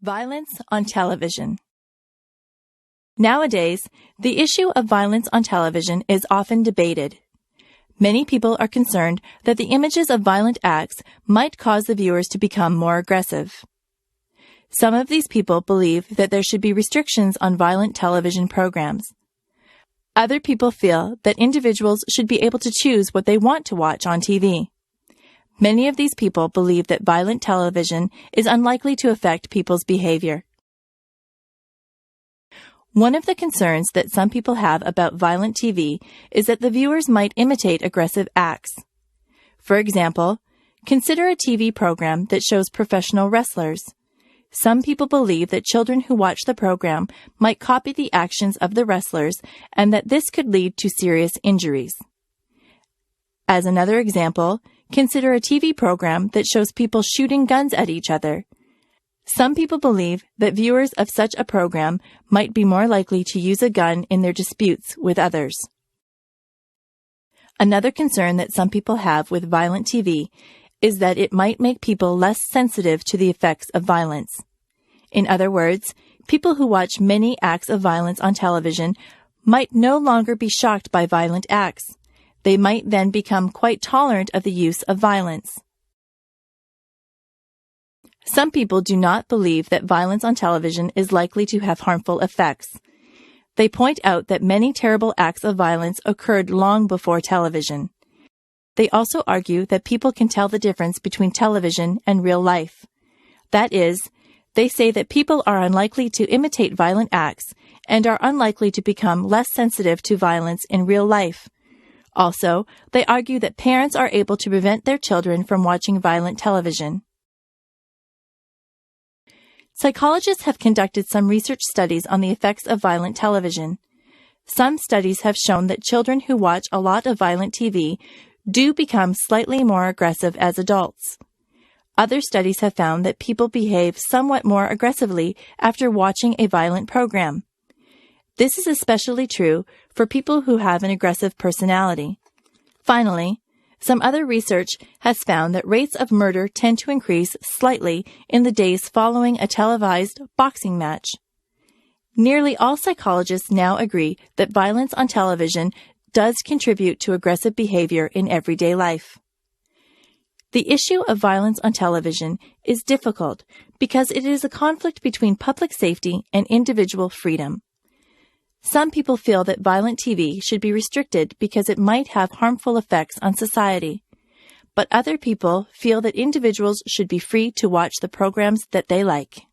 Violence on television. Nowadays, the issue of violence on television is often debated. Many people are concerned that the images of violent acts might cause the viewers to become more aggressive. Some of these people believe that there should be restrictions on violent television programs. Other people feel that individuals should be able to choose what they want to watch on TV. Many of these people believe that violent television is unlikely to affect people's behavior. One of the concerns that some people have about violent TV is that the viewers might imitate aggressive acts. For example, consider a TV program that shows professional wrestlers. Some people believe that children who watch the program might copy the actions of the wrestlers and that this could lead to serious injuries. As another example, consider a TV program that shows people shooting guns at each other. Some people believe that viewers of such a program might be more likely to use a gun in their disputes with others. Another concern that some people have with violent TV is that it might make people less sensitive to the effects of violence. In other words, people who watch many acts of violence on television might no longer be shocked by violent acts. They might then become quite tolerant of the use of violence. Some people do not believe that violence on television is likely to have harmful effects. They point out that many terrible acts of violence occurred long before television. They also argue that people can tell the difference between television and real life. That is, they say that people are unlikely to imitate violent acts and are unlikely to become less sensitive to violence in real life. Also, they argue that parents are able to prevent their children from watching violent television. Psychologists have conducted some research studies on the effects of violent television. Some studies have shown that children who watch a lot of violent TV do become slightly more aggressive as adults. Other studies have found that people behave somewhat more aggressively after watching a violent program. This is especially true for people who have an aggressive personality. Finally, some other research has found that rates of murder tend to increase slightly in the days following a televised boxing match. Nearly all psychologists now agree that violence on television does contribute to aggressive behavior in everyday life. The issue of violence on television is difficult because it is a conflict between public safety and individual freedom. Some people feel that violent TV should be restricted because it might have harmful effects on society. But other people feel that individuals should be free to watch the programs that they like.